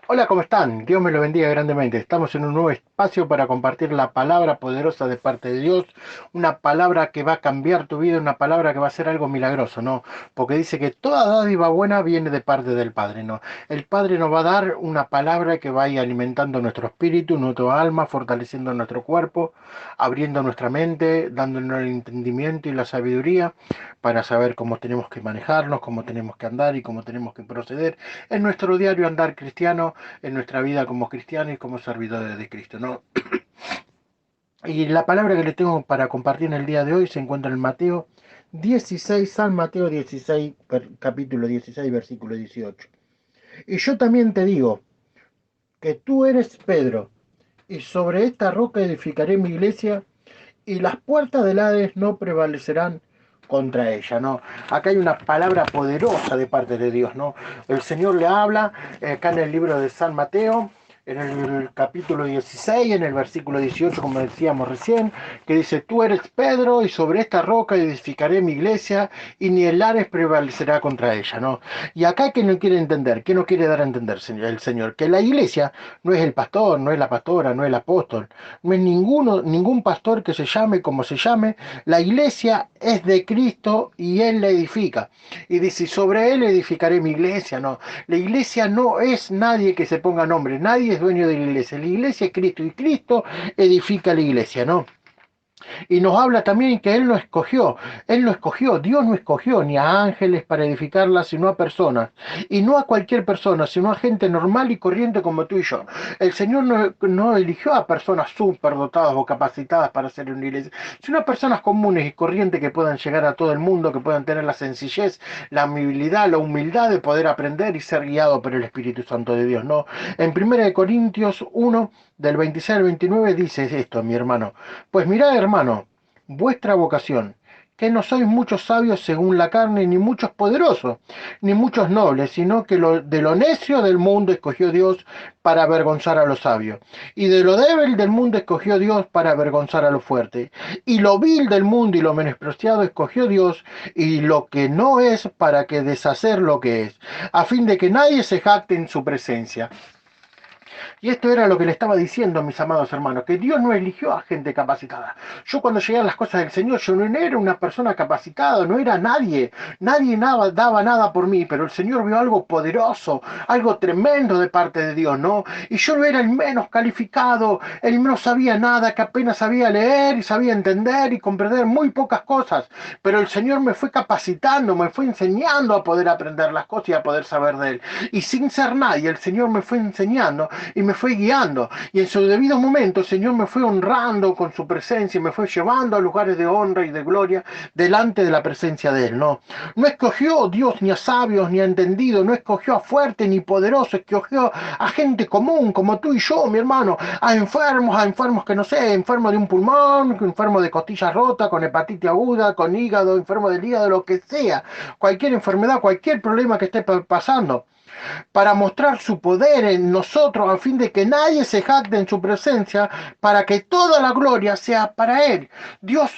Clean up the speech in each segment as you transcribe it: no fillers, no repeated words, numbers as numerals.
Hola, ¿cómo están? Dios me lo bendiga grandemente. Estamos en un nuevo espacio para compartir la palabra poderosa de parte de Dios, una palabra que va a cambiar tu vida, una palabra que va a ser algo milagroso, ¿no? Porque dice que toda dádiva buena viene de parte del Padre, ¿no? El Padre nos va a dar una palabra que va a ir alimentando nuestro espíritu, nuestro alma, fortaleciendo nuestro cuerpo, abriendo nuestra mente, dándonos el entendimiento y la sabiduría para saber cómo tenemos que manejarnos, cómo tenemos que andar y cómo tenemos que proceder en nuestro diario andar cristiano, en nuestra vida como cristianos y como servidores de Cristo, ¿no? Y la palabra que le tengo para compartir en el día de hoy se encuentra en Mateo 16, San Mateo 16, capítulo 16, versículo 18. Y yo también te digo que tú eres Pedro, y sobre esta roca edificaré mi iglesia, y las puertas del Hades no prevalecerán contra ella, ¿no? Acá hay una palabra poderosa de parte de Dios, ¿no? El Señor le habla acá en el libro de San Mateo, en el capítulo 16, en el versículo 18, como decíamos recién, que dice, tú eres Pedro y sobre esta roca edificaré mi iglesia y ni el Hades prevalecerá contra ella, ¿no? Y acá que no quiere entender, que no quiere dar a entender el Señor, que la iglesia no es el pastor, no es la pastora, no es el apóstol, no es ningún pastor que se llame como se llame, la iglesia es de Cristo y Él la edifica. Y dice, sobre Él edificaré mi iglesia, no. La iglesia no es nadie que se ponga nombre, nadie es dueño de la iglesia es Cristo y Cristo edifica la iglesia, ¿no? Y nos habla también que Él no escogió, Dios no escogió ni a ángeles para edificarla, sino a personas. Y no a cualquier persona, sino a gente normal y corriente como tú y yo. El Señor no eligió a personas superdotadas o capacitadas para hacer una iglesia, sino a personas comunes y corrientes que puedan llegar a todo el mundo, que puedan tener la sencillez, la amabilidad, la humildad de poder aprender y ser guiado por el Espíritu Santo de Dios, ¿no? En 1 Corintios 1, del 26 al 29, dice esto, mi hermano. Pues mirad, hermano, vuestra vocación, que no sois muchos sabios según la carne, ni muchos poderosos, ni muchos nobles, sino que de lo necio del mundo escogió Dios para avergonzar a los sabios, y de lo débil del mundo escogió Dios para avergonzar a los fuertes, y lo vil del mundo y lo menospreciado escogió Dios, y lo que no es para que deshacer lo que es, a fin de que nadie se jacte en su presencia. Y esto era lo que le estaba diciendo a mis amados hermanos, que Dios no eligió a gente capacitada. Yo cuando llegué a las cosas del Señor, yo no era una persona capacitada, no era nadie, nadie daba nada por mí, pero el Señor vio algo poderoso, algo tremendo de parte de Dios, ¿no? Y yo no era el menos calificado, el no sabía nada, que apenas sabía leer y sabía entender y comprender muy pocas cosas, pero el Señor me fue capacitando, me fue enseñando a poder aprender las cosas y a poder saber de Él. Y sin ser nadie, el Señor me fue enseñando y me fue guiando. Y en su debido momento el Señor me fue honrando con su presencia y me fue llevando a lugares de honra y de gloria delante de la presencia de Él. No escogió Dios ni a sabios ni a entendidos, no escogió a fuerte ni poderoso, escogió a gente común como tú y yo, mi hermano, a enfermos que no sé, enfermo de un pulmón, enfermo de costilla rota, con hepatitis aguda, con hígado, enfermo del hígado, lo que sea, cualquier enfermedad, cualquier problema que esté pasando para mostrar su poder en nosotros, a fin de que nadie se jacte en su presencia, para que toda la gloria sea para Él. Dios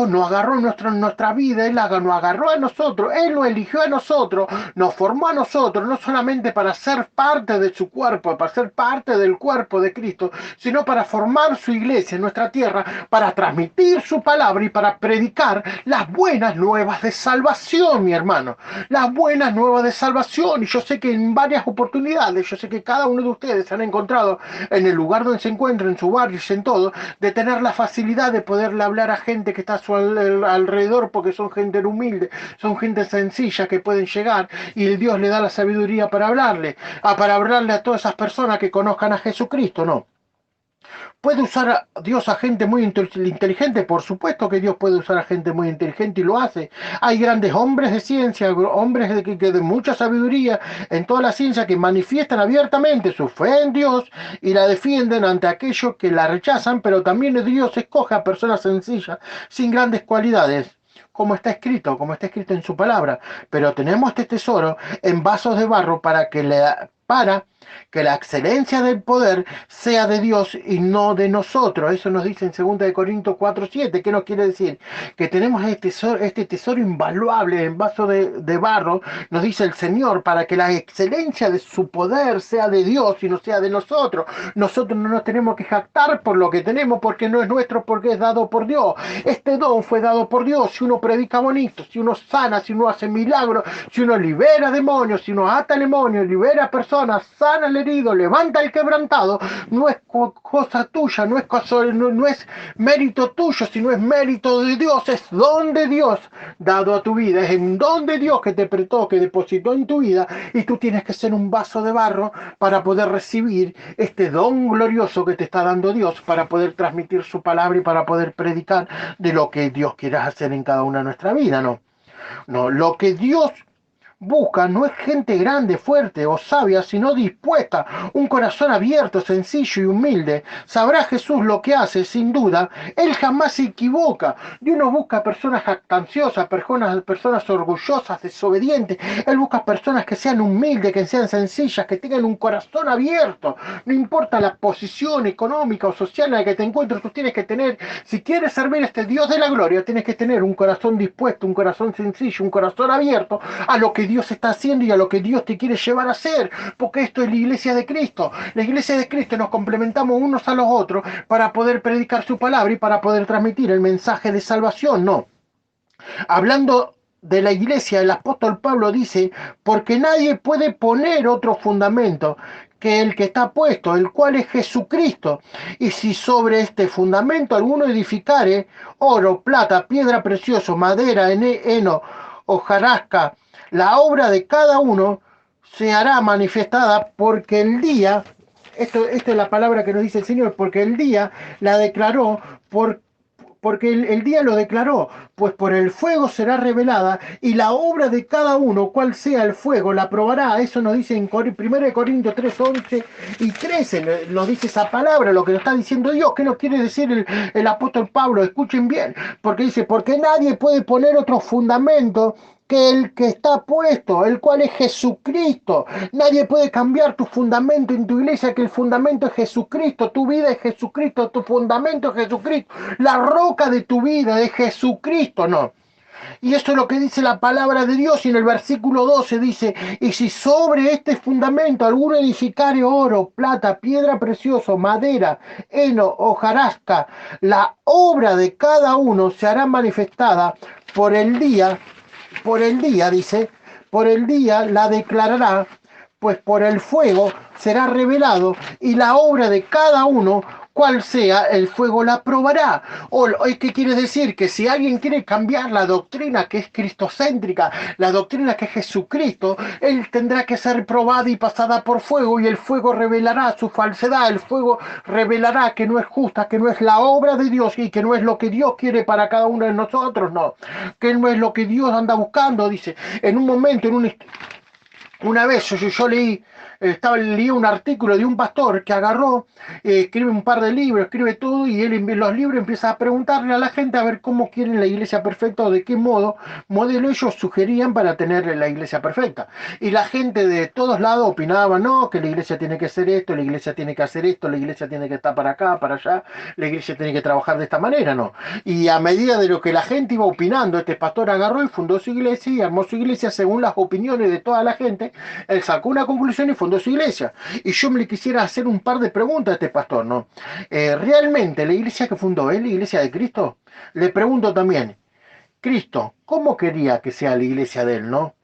nos agarró nuestra vida, Él nos agarró a nosotros, Él nos eligió a nosotros, nos formó a nosotros, no solamente para ser parte de su cuerpo, para ser parte del cuerpo de Cristo, sino para formar su iglesia en nuestra tierra, para transmitir su palabra y para predicar las buenas nuevas de salvación, mi hermano, las buenas nuevas de salvación. Y yo sé que en varias oportunidades, yo sé que cada uno de ustedes se han encontrado en el lugar donde se encuentra, en su barrio y en todo, de tener la facilidad de poderle hablar a gente que está a su alrededor, porque son gente humilde, son gente sencilla que pueden llegar y el Dios le da la sabiduría para hablarle a todas esas personas que conozcan a Jesucristo, ¿no? ¿Puede usar a Dios a gente muy inteligente? Por supuesto que Dios puede usar a gente muy inteligente y lo hace. Hay grandes hombres de ciencia, hombres de mucha sabiduría en toda la ciencia que manifiestan abiertamente su fe en Dios y la defienden ante aquellos que la rechazan, pero también Dios escoge a personas sencillas, sin grandes cualidades como está escrito en su palabra, pero tenemos este tesoro en vasos de barro para que la excelencia del poder sea de Dios y no de nosotros. Eso nos dice en 2 Corintios 4:7. ¿Qué nos quiere decir? Que tenemos este tesoro invaluable en vaso de barro, nos dice el Señor, para que la excelencia de su poder sea de Dios y no sea de nosotros. Nosotros no nos tenemos que jactar por lo que tenemos, porque no es nuestro, porque es dado por Dios. Este don fue dado por Dios. Si uno predica bonito, si uno sana, si uno hace milagros, si uno libera demonios, si uno ata demonios, libera personas, sana al herido, levanta al quebrantado, no es cosa tuya, no es mérito tuyo, sino es mérito de Dios, es don de Dios dado a tu vida, es un don de Dios que te prestó, que depositó en tu vida, y tú tienes que ser un vaso de barro para poder recibir este don glorioso que te está dando Dios, para poder transmitir su palabra y para poder predicar de lo que Dios quiera hacer en cada una de nuestra vida, ¿no? No, lo que Dios busca no es gente grande, fuerte o sabia, sino dispuesta, un corazón abierto, sencillo y humilde. Sabrá Jesús lo que hace, sin duda. Él jamás se equivoca. Dios no busca personas jactanciosas, personas orgullosas, desobedientes. Él busca personas que sean humildes, que sean sencillas, que tengan un corazón abierto. No importa la posición económica o social en la que te encuentres, tú tienes que tener, si quieres servir a este Dios de la gloria, tienes que tener un corazón dispuesto, un corazón sencillo, un corazón abierto a lo que Dios está haciendo y a lo que Dios te quiere llevar a hacer, porque esto es la iglesia de Cristo. La iglesia de Cristo nos complementamos unos a los otros para poder predicar su palabra y para poder transmitir el mensaje de salvación, no. Hablando de la iglesia, el apóstol Pablo dice, porque nadie puede poner otro fundamento que el que está puesto, el cual es Jesucristo. Y si sobre este fundamento alguno edificare oro, plata, piedra preciosa, madera, heno, hojarasca, la obra de cada uno se hará manifestada porque el día, esta es la palabra que nos dice el Señor, porque el día la declaró porque el día lo declaró, pues por el fuego será revelada y la obra de cada uno, cual sea el fuego, la probará. Eso nos dice en 1 Corintios 3, 11 y 13, nos dice esa palabra, lo que nos está diciendo Dios. ¿Qué nos quiere decir el apóstol Pablo? Escuchen bien, porque dice, porque nadie puede poner otro fundamento que el que está puesto, el cual es Jesucristo. Nadie puede cambiar tu fundamento en tu iglesia, que el fundamento es Jesucristo, tu vida es Jesucristo, tu fundamento es Jesucristo, la roca de tu vida es Jesucristo, no. Y esto es lo que dice la palabra de Dios, y en el versículo 12 dice, y si sobre este fundamento alguno edificare oro, plata, piedra preciosa, madera, heno, hojarasca, la obra de cada uno se hará manifestada por el día, dice, por el día la declarará, pues por el fuego será revelado y la obra de cada uno, cual sea, el fuego la probará. ¿Qué quiere decir? Que si alguien quiere cambiar la doctrina que es cristocéntrica, la doctrina que es Jesucristo, él tendrá que ser probada y pasada por fuego, y el fuego revelará su falsedad, el fuego revelará que no es justa, que no es la obra de Dios y que no es lo que Dios quiere para cada uno de nosotros, no, que no es lo que Dios anda buscando, dice, en un momento, una vez yo leí un artículo de un pastor que agarró, escribe un par de libros, escribe todo, y él en los libros empieza a preguntarle a la gente a ver cómo quieren la iglesia perfecta o de qué modelo ellos sugerían para tener la iglesia perfecta. Y la gente de todos lados opinaba, no, que la iglesia tiene que ser esto, la iglesia tiene que hacer esto, la iglesia tiene que estar para acá, para allá, la iglesia tiene que trabajar de esta manera, no. Y a medida de lo que la gente iba opinando, este pastor agarró y fundó su iglesia y armó su iglesia según las opiniones de toda la gente. Él sacó una conclusión y fundó su iglesia. Y yo me le quisiera hacer un par de preguntas a este pastor, ¿no? ¿Realmente la iglesia que fundó es la iglesia de Cristo? Le pregunto también, Cristo, ¿cómo quería que sea la iglesia de él, no?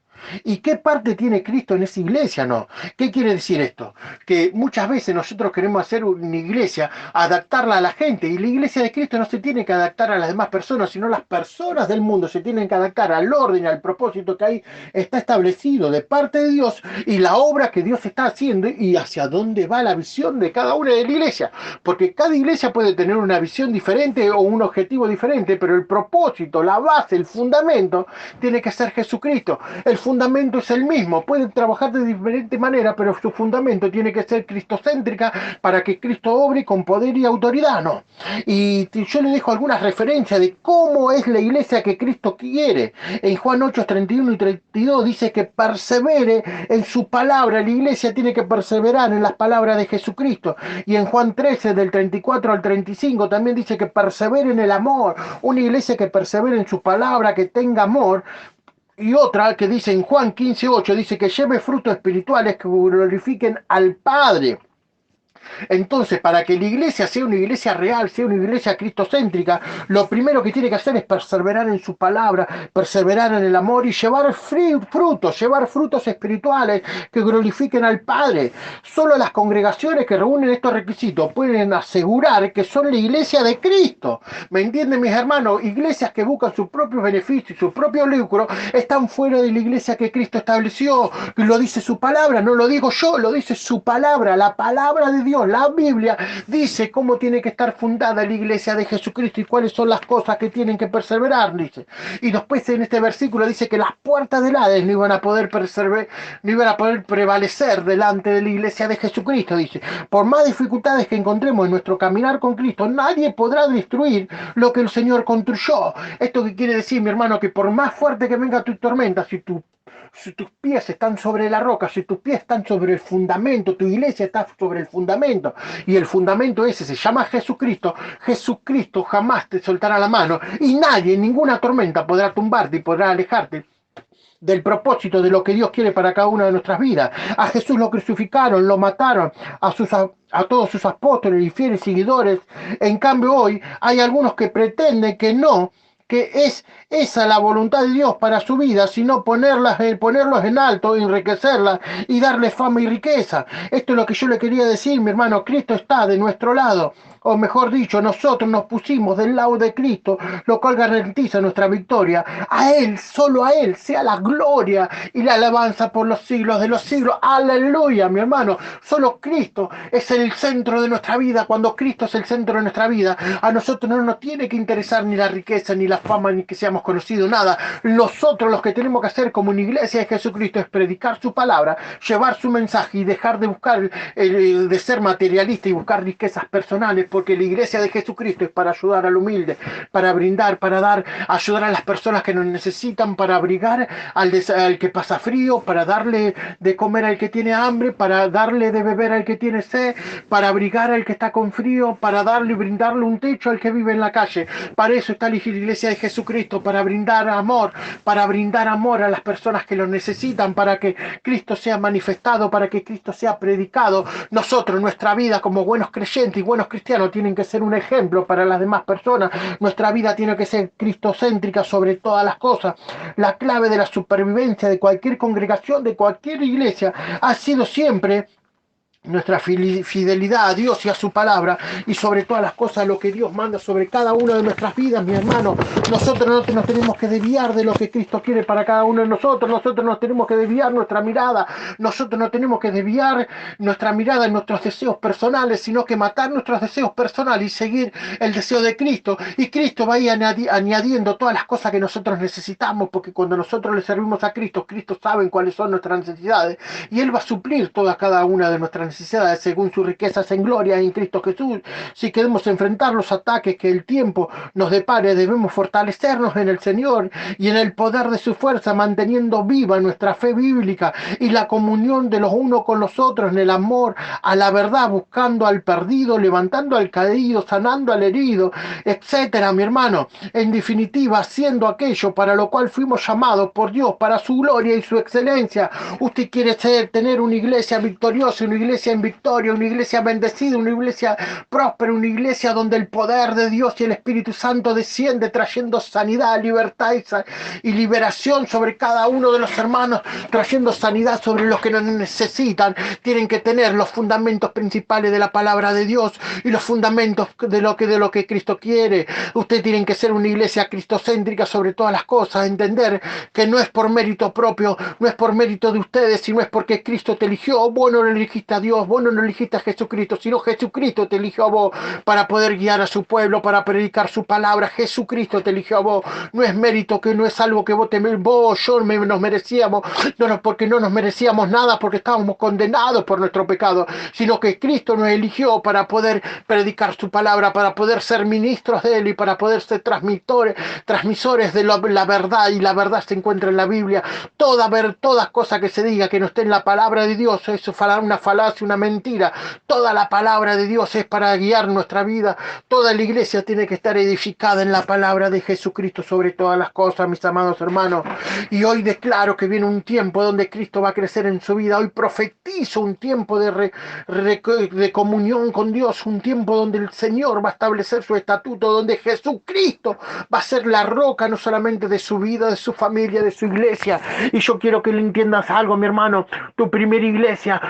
¿Y qué parte tiene Cristo en esa iglesia, no? ¿Qué quiere decir esto? Que muchas veces nosotros queremos hacer una iglesia, adaptarla a la gente, y la iglesia de Cristo no se tiene que adaptar a las demás personas, sino las personas del mundo se tienen que adaptar al orden, al propósito que ahí está establecido de parte de Dios, y la obra que Dios está haciendo, y hacia dónde va la visión de cada una de la iglesia. Porque cada iglesia puede tener una visión diferente o un objetivo diferente, pero el propósito, la base, el fundamento, tiene que ser Jesucristo. El fundamento es el mismo. Pueden trabajar de diferente manera, pero su fundamento tiene que ser cristocéntrica para que Cristo obre con poder y autoridad, ¿no? Y yo le dejo algunas referencias de cómo es la iglesia que Cristo quiere. En Juan 8, 31 y 32 dice que persevere en su palabra. La iglesia tiene que perseverar en las palabras de Jesucristo. Y en Juan 13, del 34 al 35, también dice que persevere en el amor. Una iglesia que persevere en su palabra, que tenga amor. Y otra que dice en Juan 15, 8, dice que lleve frutos espirituales que glorifiquen al Padre. Entonces, para que la iglesia sea una iglesia real, sea una iglesia cristocéntrica, lo primero que tiene que hacer es perseverar en su palabra, perseverar en el amor y llevar frutos espirituales que glorifiquen al Padre. Solo las congregaciones que reúnen estos requisitos pueden asegurar que son la iglesia de Cristo. ¿Me entienden, mis hermanos? Iglesias que buscan sus propios beneficios y su propio lucro están fuera de la iglesia que Cristo estableció. Y lo dice su palabra, no lo digo yo, lo dice su palabra, la palabra de Dios. La Biblia dice cómo tiene que estar fundada la iglesia de Jesucristo y cuáles son las cosas que tienen que perseverar, dice. Y después en este versículo dice que las puertas del Hades no iban a poder prevalecer delante de la iglesia de Jesucristo, dice. Por más dificultades que encontremos en nuestro caminar con Cristo, nadie podrá destruir lo que el Señor construyó. ¿Esto qué quiere decir, mi hermano? Que por más fuerte que venga tu tormenta, si tus pies están sobre la roca, si tus pies están sobre el fundamento, tu iglesia está sobre el fundamento, y el fundamento ese se llama Jesucristo, Jesucristo jamás te soltará la mano, y nadie, ninguna tormenta podrá tumbarte y podrá alejarte del propósito de lo que Dios quiere para cada una de nuestras vidas. A Jesús lo crucificaron, lo mataron, a todos sus apóstoles y fieles seguidores. En cambio hoy hay algunos que pretenden que es esa la voluntad de Dios para su vida, sino ponerlos en alto, enriquecerlas y darles fama y riqueza. Esto es lo que yo le quería decir, mi hermano. Cristo está de nuestro lado, o mejor dicho, nosotros nos pusimos del lado de Cristo, lo cual garantiza nuestra victoria. A Él, solo a Él, sea la gloria y la alabanza por los siglos de los siglos. Aleluya, mi hermano. Solo Cristo es el centro de nuestra vida. Cuando Cristo es el centro de nuestra vida, a nosotros no nos tiene que interesar ni la riqueza, ni la fama, ni que seamos conocidos, nada. Nosotros lo que tenemos que hacer como una iglesia de Jesucristo es predicar su palabra, llevar su mensaje y dejar de buscar, de ser materialista y buscar riquezas personales, porque la iglesia de Jesucristo es para ayudar al humilde, para brindar, para dar, ayudar a las personas que nos necesitan, para abrigar al que pasa frío, para darle de comer al que tiene hambre, para darle de beber al que tiene sed, para abrigar al que está con frío, para brindarle un techo al que vive en la calle. Para eso está la iglesia de Jesucristo, para brindar amor a las personas que lo necesitan, para que Cristo sea manifestado, para que Cristo sea predicado. Nosotros, nuestra vida como buenos creyentes y buenos cristianos, tienen que ser un ejemplo para las demás personas. Nuestra vida tiene que ser cristocéntrica sobre todas las cosas. La clave de la supervivencia de cualquier congregación, de cualquier iglesia, ha sido siempre nuestra fidelidad a Dios y a su palabra, y sobre todas las cosas lo que Dios manda sobre cada una de nuestras vidas, mi hermano. Nosotros no nos tenemos que desviar de lo que Cristo quiere para cada uno de nosotros. Nosotros no tenemos que desviar nuestra mirada, nosotros no tenemos que desviar nuestra mirada en nuestros deseos personales, sino que matar nuestros deseos personales y seguir el deseo de Cristo, y Cristo va a ir añadiendo todas las cosas que nosotros necesitamos, porque cuando nosotros le servimos a Cristo, Cristo sabe cuáles son nuestras necesidades, y Él va a suplir cada una de nuestras necesidades según sus riquezas en gloria en Cristo Jesús. Si queremos enfrentar los ataques que el tiempo nos depare, debemos fortalecernos en el Señor y en el poder de su fuerza, manteniendo viva nuestra fe bíblica y la comunión de los unos con los otros en el amor a la verdad, buscando al perdido, levantando al caído, sanando al herido, etcétera, mi hermano. En definitiva, haciendo aquello para lo cual fuimos llamados por Dios, para su gloria y su excelencia. Usted quiere tener una iglesia victoriosa, una iglesia en victoria, una iglesia bendecida, una iglesia próspera, una iglesia donde el poder de Dios y el Espíritu Santo desciende trayendo sanidad, libertad y liberación sobre cada uno de los hermanos, trayendo sanidad sobre los que nos necesitan. Tienen que tener los fundamentos principales de la palabra de Dios y los fundamentos de lo que Cristo quiere. Ustedes tienen que ser una iglesia cristocéntrica sobre todas las cosas, entender que no es por mérito propio, no es por mérito de ustedes, sino es porque Cristo te eligió. Vos no lo elegiste a Dios, Dios, vos no elegiste a Jesucristo, sino Jesucristo te eligió a vos para poder guiar a su pueblo, para predicar su palabra. Jesucristo te eligió a vos. No es mérito, que no es algo que nos merecíamos, no, porque no nos merecíamos nada, porque estábamos condenados por nuestro pecado, sino que Cristo nos eligió para poder predicar su palabra, para poder ser ministros de Él y para poder ser transmisores de la verdad, y la verdad se encuentra en la Biblia. Toda cosa que se diga que no esté en la palabra de Dios es una falacia, una mentira. Toda la palabra de Dios es para guiar nuestra vida. Toda la iglesia tiene que estar edificada en la palabra de Jesucristo sobre todas las cosas, mis amados hermanos. Y hoy declaro que viene un tiempo donde Cristo va a crecer en su vida. Hoy profetizo un tiempo de comunión con Dios, un tiempo donde el Señor va a establecer su estatuto, donde Jesucristo va a ser la roca no solamente de su vida, de su familia, de su iglesia. Y yo quiero que le entiendas algo, mi hermano. Tu primera iglesia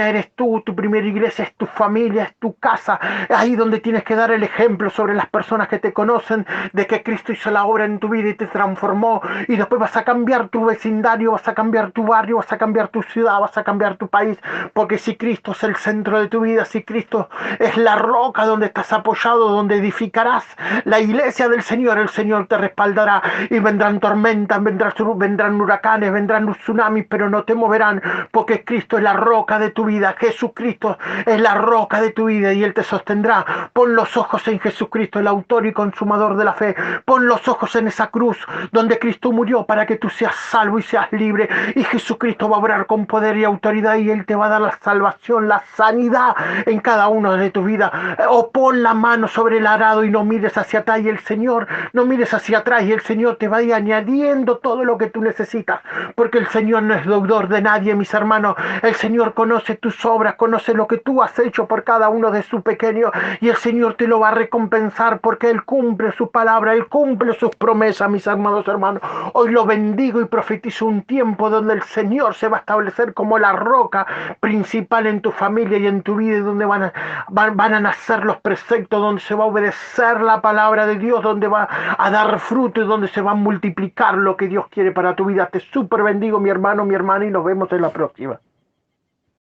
eres tú, tu primera iglesia es tu familia, es tu casa. Ahí donde tienes que dar el ejemplo sobre las personas que te conocen, de que Cristo hizo la obra en tu vida y te transformó. Y después vas a cambiar tu vecindario, vas a cambiar tu barrio, vas a cambiar tu ciudad, vas a cambiar tu país. Porque si Cristo es el centro de tu vida, si Cristo es la roca donde estás apoyado, donde edificarás la iglesia del Señor, el Señor te respaldará. Y vendrán tormentas, vendrán huracanes, vendrán tsunamis, pero no te moverán, porque Cristo es la roca de tu vida. Jesucristo es la roca de tu vida y Él te sostendrá. Pon los ojos en Jesucristo, el autor y consumador de la fe. Pon los ojos en esa cruz donde Cristo murió para que tú seas salvo y seas libre. Y Jesucristo va a obrar con poder y autoridad, y Él te va a dar la salvación, la sanidad en cada uno de tu vida. O pon la mano sobre el arado y no mires hacia atrás, y el Señor, no mires hacia atrás, y el Señor te va a ir añadiendo todo lo que tú necesitas, porque el Señor no es deudor de nadie, mis hermanos. El Señor conoce tus obras, conoce lo que tú has hecho por cada uno de sus pequeños, y el Señor te lo va a recompensar, porque Él cumple su palabra, Él cumple sus promesas, mis amados hermanos. Hoy lo bendigo y profetizo un tiempo donde el Señor se va a establecer como la roca principal en tu familia y en tu vida, y donde van a nacer los preceptos, donde se va a obedecer la palabra de Dios, donde va a dar fruto y donde se va a multiplicar lo que Dios quiere para tu vida. Te súper bendigo, mi hermano, mi hermana, y nos vemos en la próxima.